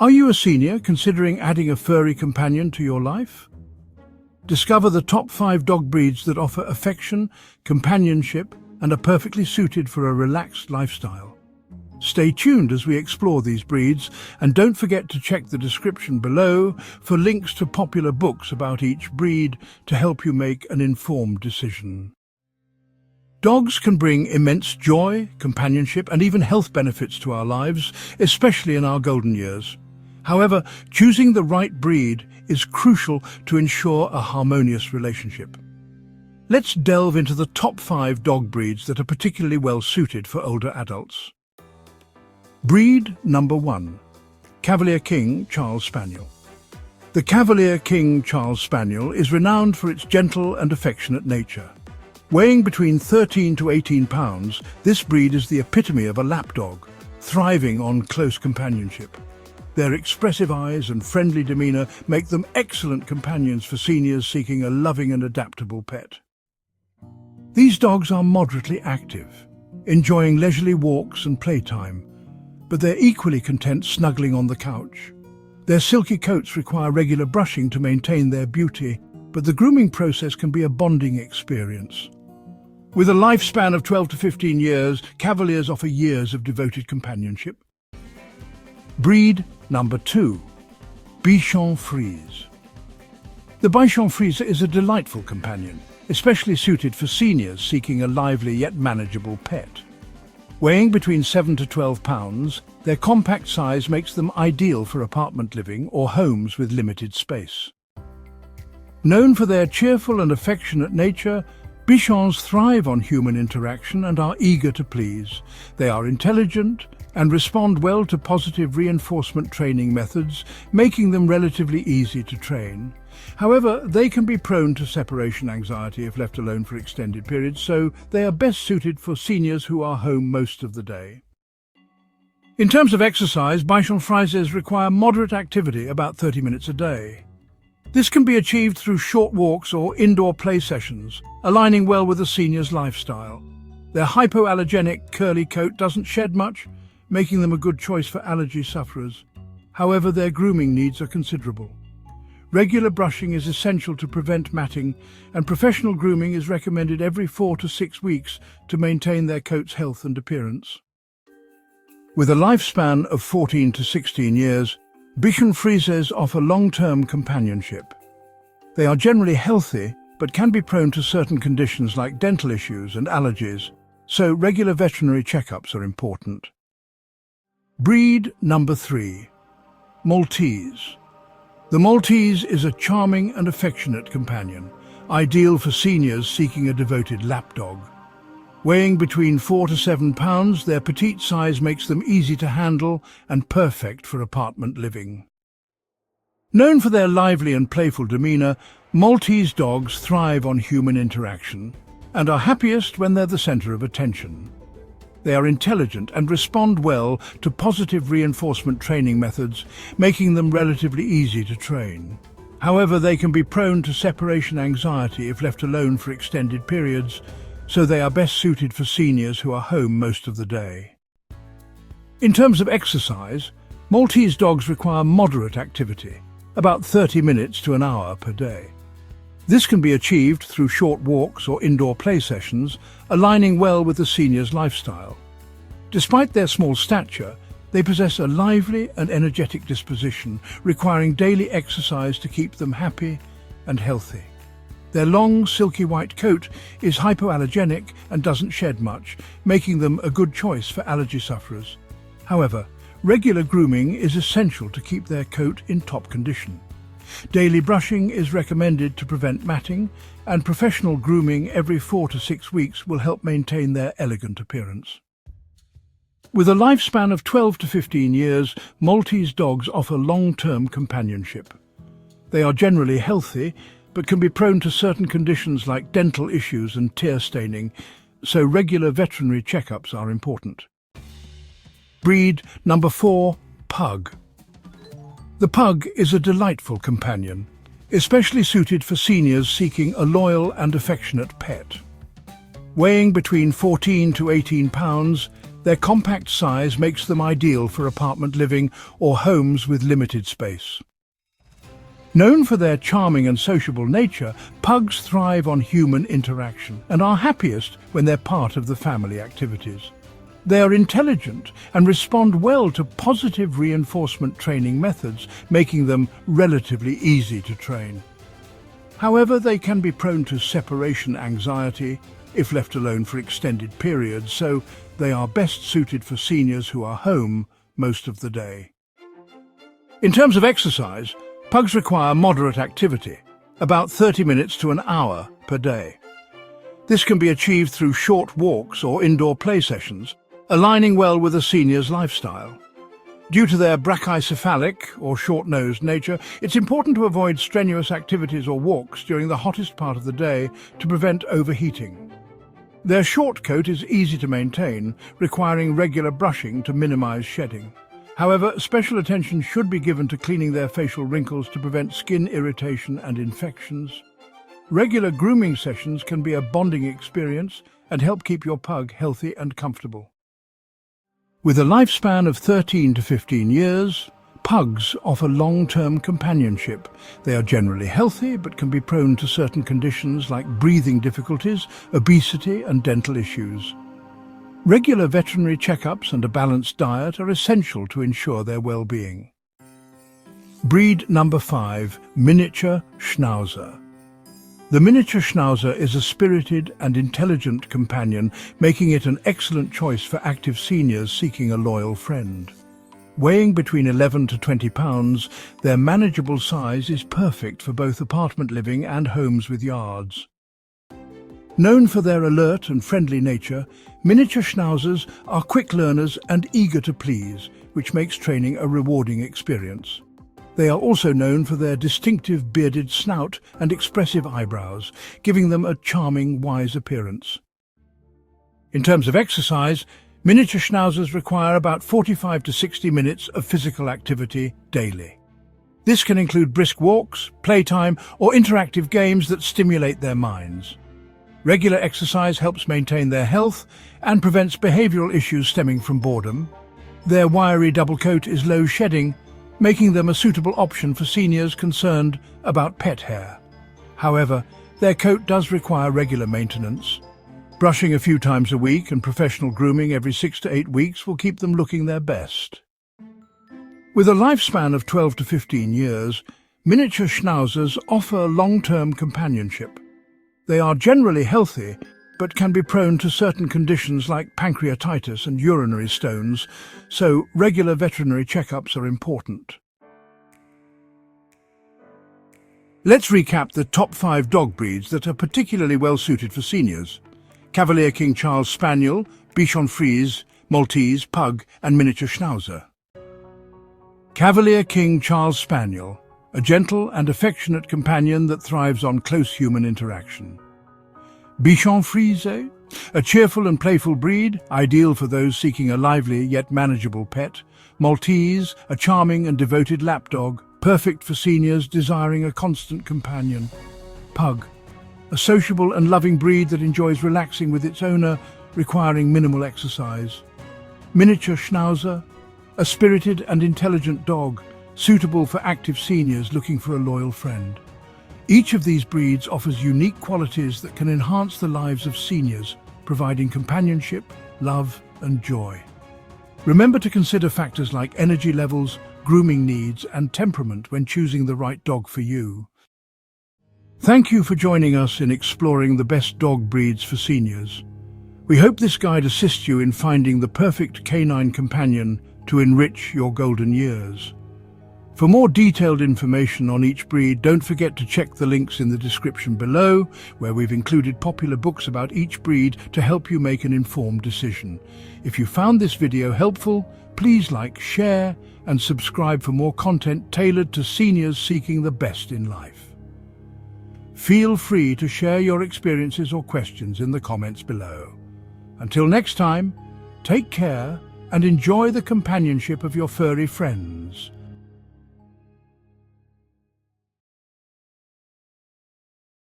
Are you a senior considering adding a furry companion to your life? Discover the top 5 dog breeds that offer affection, companionship, and are perfectly suited for a relaxed lifestyle. Stay tuned as we explore these breeds, and don't forget to check the description below for links to popular books about each breed to help you make an informed decision. Dogs can bring immense joy, companionship, and even health benefits to our lives, especially in our golden years. However, choosing the right breed is crucial to ensure a harmonious relationship. Let's delve into the top 5 dog breeds that are particularly well suited for older adults. Breed number 1. Cavalier King Charles Spaniel. The Cavalier King Charles Spaniel is renowned for its gentle and affectionate nature. Weighing between 13 to 18 pounds, this breed is the epitome of a lapdog, thriving on close companionship. Their expressive eyes and friendly demeanour make them excellent companions for seniors seeking a loving and adaptable pet. These dogs are moderately active, enjoying leisurely walks and playtime, but they're equally content snuggling on the couch. Their silky coats require regular brushing to maintain their beauty, but the grooming process can be a bonding experience. With a lifespan of 12 to 15 years, Cavaliers offer years of devoted companionship. Breed number 2. Bichon Frise. The Bichon Frise is a delightful companion, especially suited for seniors seeking a lively yet manageable pet. Weighing between 7 to 12 pounds, their compact size makes them ideal for apartment living or homes with limited space. Known for their cheerful and affectionate nature, Bichons thrive on human interaction and are eager to please. They are intelligent and respond well to positive reinforcement training methods, making them relatively easy to train. However, they can be prone to separation anxiety if left alone for extended periods, so they are best suited for seniors who are home most of the day. In terms of exercise, Bichon Frises require moderate activity, about 30 minutes a day. This can be achieved through short walks or indoor play sessions, aligning well with a senior's lifestyle. Their hypoallergenic curly coat doesn't shed much, making them a good choice for allergy sufferers. However, their grooming needs are considerable. Regular brushing is essential to prevent matting, and professional grooming is recommended every 4 to 6 weeks to maintain their coat's health and appearance. With a lifespan of 14 to 16 years, Bichon Frises offer long-term companionship. They are generally healthy, but can be prone to certain conditions like dental issues and allergies, so regular veterinary checkups are important. Breed number 3. Maltese. The Maltese is a charming and affectionate companion, ideal for seniors seeking a devoted lapdog. Weighing between 4 to 7 pounds, their petite size makes them easy to handle and perfect for apartment living. Known for their lively and playful demeanour, Maltese dogs thrive on human interaction and are happiest when they're the centre of attention. They are intelligent and respond well to positive reinforcement training methods, making them relatively easy to train. However, they can be prone to separation anxiety if left alone for extended periods, so they are best suited for seniors who are home most of the day. In terms of exercise, Maltese dogs require moderate activity, about 30 minutes to an hour per day. This can be achieved through short walks or indoor play sessions, aligning well with the senior's lifestyle. Despite their small stature, they possess a lively and energetic disposition, requiring daily exercise to keep them happy and healthy. Their long, silky white coat is hypoallergenic and doesn't shed much, making them a good choice for allergy sufferers. However, regular grooming is essential to keep their coat in top condition. Daily brushing is recommended to prevent matting, and professional grooming every 4 to 6 weeks will help maintain their elegant appearance. With a lifespan of 12 to 15 years, Maltese dogs offer long-term companionship. They are generally healthy, but can be prone to certain conditions like dental issues and tear staining, so regular veterinary checkups are important. Breed number 4. Pug. The pug is a delightful companion, especially suited for seniors seeking a loyal and affectionate pet. Weighing between 14 to 18 pounds, Their compact size makes them ideal for apartment living or homes with limited space. Known for their charming and sociable nature, pugs thrive on human interaction and are happiest when they're part of the family activities. They are intelligent and respond well to positive reinforcement training methods, making them relatively easy to train. However, they can be prone to separation anxiety if left alone for extended periods, so they are best suited for seniors who are home most of the day. In terms of exercise, pugs require moderate activity, about 30 minutes to an hour per day. This can be achieved through short walks or indoor play sessions, aligning well with a senior's lifestyle. Due to their brachycephalic or short-nosed nature, it's important to avoid strenuous activities or walks during the hottest part of the day to prevent overheating. Their short coat is easy to maintain, requiring regular brushing to minimize shedding. However, special attention should be given to cleaning their facial wrinkles to prevent skin irritation and infections. Regular grooming sessions can be a bonding experience and help keep your pug healthy and comfortable. With a lifespan of 13 to 15 years, pugs offer long-term companionship. They are generally healthy but can be prone to certain conditions like breathing difficulties, obesity and dental issues. Regular veterinary checkups and a balanced diet are essential to ensure their well-being. Breed number 5, Miniature Schnauzer. The Miniature Schnauzer is a spirited and intelligent companion, making it an excellent choice for active seniors seeking a loyal friend. Weighing between 11 to 20 pounds, their manageable size is perfect for both apartment living and homes with yards. Known for their alert and friendly nature, Miniature Schnauzers are quick learners and eager to please, which makes training a rewarding experience. They are also known for their distinctive bearded snout and expressive eyebrows, giving them a charming, wise appearance. In terms of exercise, Miniature Schnauzers require about 45 to 60 minutes of physical activity daily. This can include brisk walks, playtime, or interactive games that stimulate their minds. Regular exercise helps maintain their health and prevents behavioral issues stemming from boredom. Their wiry double coat is low shedding, making them a suitable option for seniors concerned about pet hair. However, their coat does require regular maintenance. Brushing a few times a week and professional grooming every 6 to 8 weeks will keep them looking their best. With a lifespan of 12 to 15 years, Miniature Schnauzers offer long-term companionship. They are generally healthy, but can be prone to certain conditions like pancreatitis and urinary stones, so regular veterinary checkups are important. Let's recap the top 5 dog breeds that are particularly well suited for seniors: Cavalier King Charles Spaniel, Bichon Frise, Maltese, Pug and Miniature Schnauzer. Cavalier King Charles Spaniel, a gentle and affectionate companion that thrives on close human interaction. Bichon Frise, a cheerful and playful breed, ideal for those seeking a lively yet manageable pet. Maltese, a charming and devoted lapdog, perfect for seniors desiring a constant companion. Pug, a sociable and loving breed that enjoys relaxing with its owner, requiring minimal exercise. Miniature Schnauzer, a spirited and intelligent dog, suitable for active seniors looking for a loyal friend. Each of these breeds offers unique qualities that can enhance the lives of seniors, providing companionship, love and joy. Remember to consider factors like energy levels, grooming needs and temperament when choosing the right dog for you. Thank you for joining us in exploring the best dog breeds for seniors. We hope this guide assists you in finding the perfect canine companion to enrich your golden years. For more detailed information on each breed, don't forget to check the links in the description below, where we've included popular books about each breed to help you make an informed decision. If you found this video helpful, please like, share, and subscribe for more content tailored to seniors seeking the best in life. Feel free to share your experiences or questions in the comments below. Until next time, take care and enjoy the companionship of your furry friends.